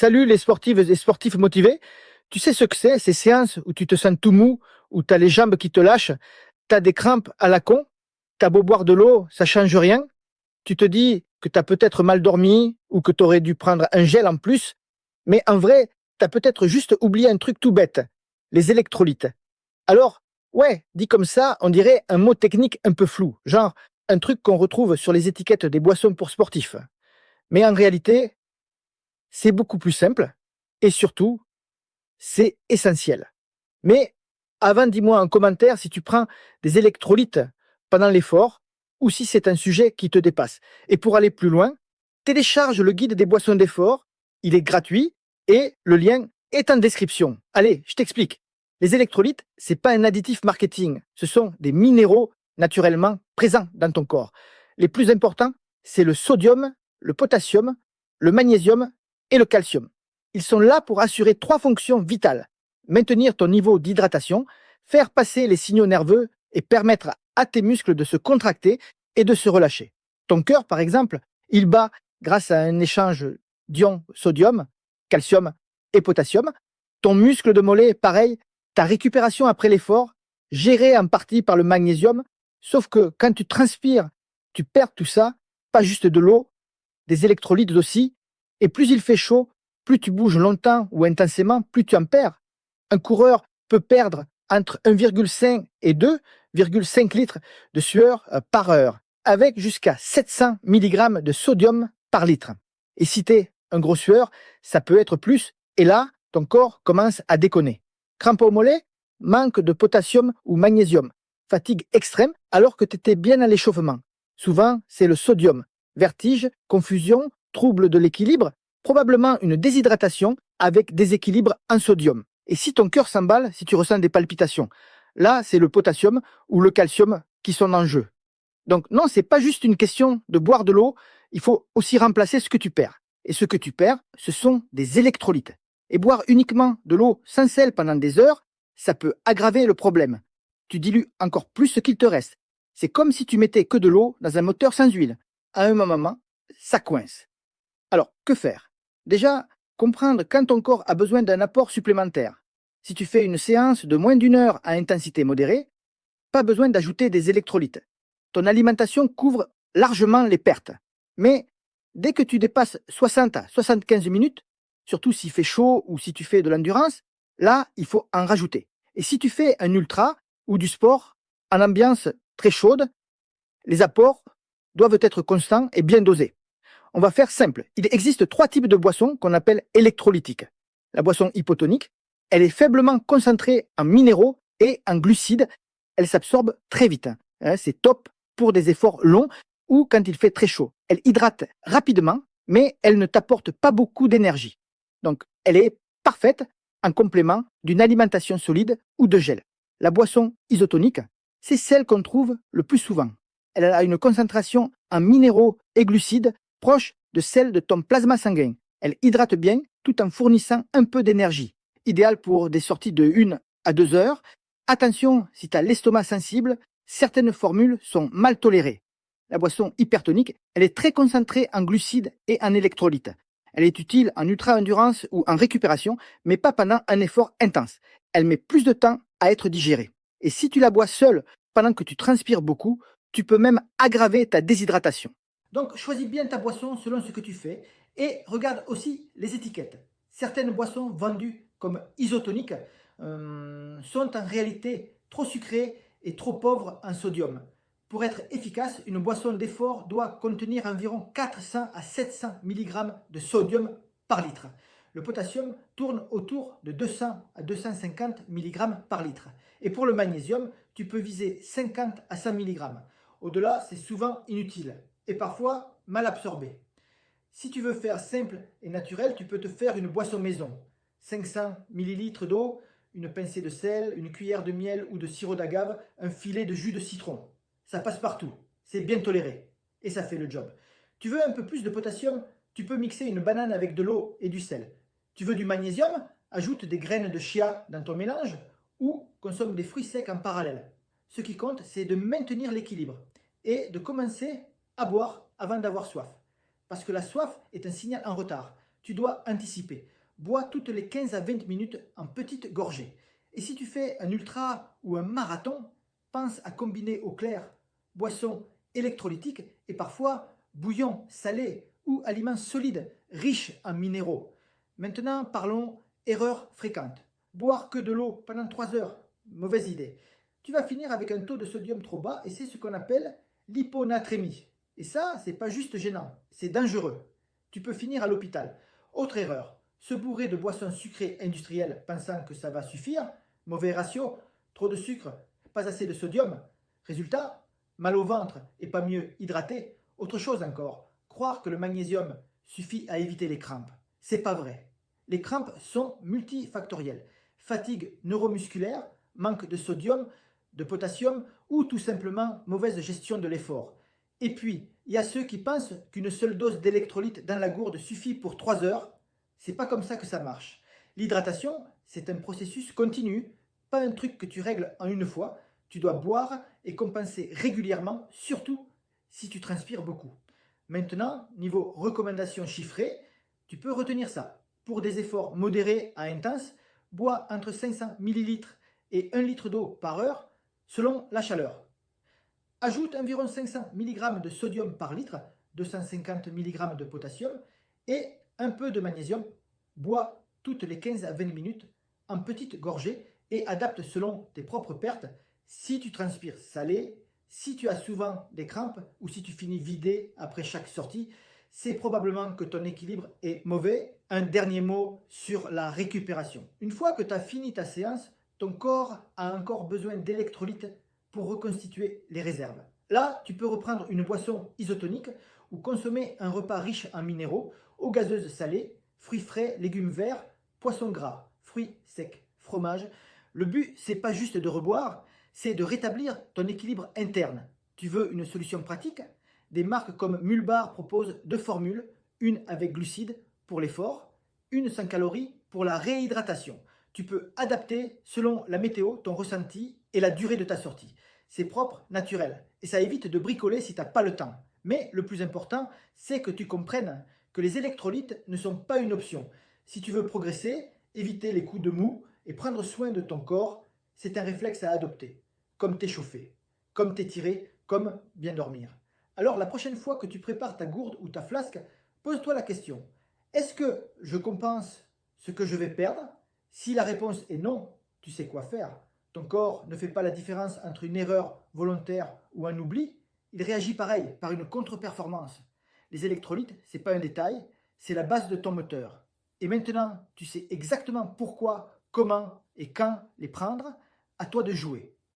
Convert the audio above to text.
Salut les sportives et sportifs motivés. Tu sais ce que c'est, ces séances où tu te sens tout mou, où tu as les jambes qui te lâchent, tu as des crampes à la con, t'as beau boire de l'eau, ça change rien. Tu te dis que tu as peut-être mal dormi ou que tu aurais dû prendre un gel en plus, mais en vrai, tu as peut-être juste oublié un truc tout bête, les électrolytes. Alors, ouais, dit comme ça, on dirait un mot technique un peu flou, genre un truc qu'on retrouve sur les étiquettes des boissons pour sportifs. Mais en réalité, c'est beaucoup plus simple et surtout, c'est essentiel. Mais avant, dis-moi en commentaire si tu prends des électrolytes pendant l'effort ou si c'est un sujet qui te dépasse. Et pour aller plus loin, télécharge le guide des boissons d'effort. Il est gratuit et le lien est en description. Allez, je t'explique. Les électrolytes, c'est pas un additif marketing. Ce sont des minéraux naturellement présents dans ton corps. Les plus importants, c'est le sodium, le potassium, le magnésium et le calcium. Ils sont là pour assurer trois fonctions vitales: maintenir ton niveau d'hydratation, faire passer les signaux nerveux et permettre à tes muscles de se contracter et de se relâcher. Ton cœur, par exemple, il bat grâce à un échange d'ions sodium, calcium et potassium. Ton muscle de mollet, pareil, ta récupération après l'effort, gérée en partie par le magnésium, sauf que quand tu transpires, tu perds tout ça, pas juste de l'eau, des électrolytes aussi, et plus il fait chaud, plus tu bouges longtemps ou intensément, plus tu en perds. Un coureur peut perdre entre 1,5 et 2,5 litres de sueur par heure, avec jusqu'à 700 mg de sodium par litre. Et si tu es un gros sueur, ça peut être plus, et là, ton corps commence à déconner. Crampes au mollet, manque de potassium ou magnésium, fatigue extrême alors que tu étais bien à l'échauffement. Souvent, c'est le sodium. Vertige, confusion, trouble de l'équilibre, probablement une déshydratation avec déséquilibre en sodium. Et si ton cœur s'emballe, si tu ressens des palpitations, là, c'est le potassium ou le calcium qui sont en jeu. Donc non, c'est pas juste une question de boire de l'eau, il faut aussi remplacer ce que tu perds. Et ce que tu perds, ce sont des électrolytes. Et boire uniquement de l'eau sans sel pendant des heures, ça peut aggraver le problème. Tu dilues encore plus ce qu'il te reste. C'est comme si tu mettais que de l'eau dans un moteur sans huile. À un moment, ça coince. Alors, que faire? Déjà, comprendre quand ton corps a besoin d'un apport supplémentaire. Si tu fais une séance de moins d'une heure à intensité modérée, pas besoin d'ajouter des électrolytes. Ton alimentation couvre largement les pertes. Mais dès que tu dépasses 60 à 75 minutes, surtout s'il fait chaud ou si tu fais de l'endurance, là, il faut en rajouter. Et si tu fais un ultra ou du sport en ambiance très chaude, les apports doivent être constants et bien dosés. On va faire simple. Il existe trois types de boissons qu'on appelle électrolytiques. La boisson hypotonique, elle est faiblement concentrée en minéraux et en glucides. Elle s'absorbe très vite. C'est top pour des efforts longs ou quand il fait très chaud. Elle hydrate rapidement, mais elle ne t'apporte pas beaucoup d'énergie. Donc, elle est parfaite en complément d'une alimentation solide ou de gel. La boisson isotonique, c'est celle qu'on trouve le plus souvent. Elle a une concentration en minéraux et glucides proche de celle de ton plasma sanguin. Elle hydrate bien tout en fournissant un peu d'énergie. Idéal pour des sorties de 1 à 2 heures. Attention, si tu as l'estomac sensible, certaines formules sont mal tolérées. La boisson hypertonique, elle est très concentrée en glucides et en électrolytes. Elle est utile en ultra-endurance ou en récupération, mais pas pendant un effort intense. Elle met plus de temps à être digérée. Et si tu la bois seule pendant que tu transpires beaucoup, tu peux même aggraver ta déshydratation. Donc choisis bien ta boisson selon ce que tu fais et regarde aussi les étiquettes. Certaines boissons vendues comme isotoniques sont en réalité trop sucrées et trop pauvres en sodium. Pour être efficace, une boisson d'effort doit contenir environ 400 à 700 mg de sodium par litre. Le potassium tourne autour de 200 à 250 mg par litre. Et pour le magnésium, tu peux viser 50 à 100 mg. Au-delà, c'est souvent inutile et parfois mal absorbé. Si tu veux faire simple et naturel, tu peux te faire une boisson maison. 500 ml d'eau, une pincée de sel, une cuillère de miel ou de sirop d'agave, un filet de jus de citron. Ça passe partout, c'est bien toléré et ça fait le job. Tu veux un peu plus de potassium? Tu peux mixer une banane avec de l'eau et du sel. Tu veux du magnésium? Ajoute des graines de chia dans ton mélange ou consomme des fruits secs en parallèle. Ce qui compte, c'est de maintenir l'équilibre et de commencer à boire avant d'avoir soif. Parce que la soif est un signal en retard. tu dois anticiper. Bois toutes les 15 à 20 minutes en petites gorgées. Et si tu fais un ultra ou un marathon, pense à combiner au clair boissons électrolytiques et parfois bouillon salé ou aliments solides riches en minéraux. Maintenant, parlons erreurs fréquentes. Boire que de l'eau pendant 3 heures, mauvaise idée. Tu vas finir avec un taux de sodium trop bas et c'est ce qu'on appelle l'hyponatrémie. Et ça, c'est pas juste gênant, c'est dangereux. Tu peux finir à l'hôpital. Autre erreur, se bourrer de boissons sucrées industrielles pensant que ça va suffire, mauvais ratio, trop de sucre, pas assez de sodium. Résultat, mal au ventre et pas mieux hydraté. Autre chose encore, croire que le magnésium suffit à éviter les crampes. C'est pas vrai. Les crampes sont multifactorielles. Fatigue neuromusculaire, manque de sodium, de potassium ou tout simplement mauvaise gestion de l'effort. Et puis, il y a ceux qui pensent qu'une seule dose d'électrolyte dans la gourde suffit pour 3 heures. C'est pas comme ça que ça marche. L'hydratation, c'est un processus continu, pas un truc que tu règles en une fois. Tu dois boire et compenser régulièrement, surtout si tu transpires beaucoup. Maintenant, niveau recommandations chiffrées, tu peux retenir ça. Pour des efforts modérés à intenses, bois entre 500 ml et 1 litre d'eau par heure selon la chaleur. Ajoute environ 500 mg de sodium par litre, 250 mg de potassium et un peu de magnésium. Bois toutes les 15 à 20 minutes en petites gorgées et adapte selon tes propres pertes. Si tu transpires salé, si tu as souvent des crampes ou si tu finis vidé après chaque sortie, c'est probablement que ton équilibre est mauvais. Un dernier mot sur la récupération. Une fois que tu as fini ta séance, ton corps a encore besoin d'électrolytes pour reconstituer les réserves. Là, tu peux reprendre une boisson isotonique ou consommer un repas riche en minéraux, eau gazeuse salée, fruits frais, légumes verts, poissons gras, fruits secs, fromage. Le but, c'est pas juste de reboire, c'est de rétablir ton équilibre interne. Tu veux une solution pratique? Des marques comme Mulbar proposent 2 formules, une avec glucides pour l'effort, une sans calories pour la réhydratation. Tu peux adapter selon la météo, ton ressenti et la durée de ta sortie. C'est propre, naturel et ça évite de bricoler si tu n'as pas le temps. Mais le plus important, c'est que tu comprennes que les électrolytes ne sont pas une option. Si tu veux progresser, éviter les coups de mou et prendre soin de ton corps, c'est un réflexe à adopter. Comme t'échauffer, comme t'étirer, comme bien dormir. Alors la prochaine fois que tu prépares ta gourde ou ta flasque, pose-toi la question. Est-ce que je compense ce que je vais perdre? Si la réponse est non, tu sais quoi faire. Ton corps ne fait pas la différence entre une erreur volontaire ou un oubli. Il réagit pareil, par une contre-performance. Les électrolytes, ce n'est pas un détail, c'est la base de ton moteur. Et maintenant, tu sais exactement pourquoi, comment et quand les prendre. À toi de jouer.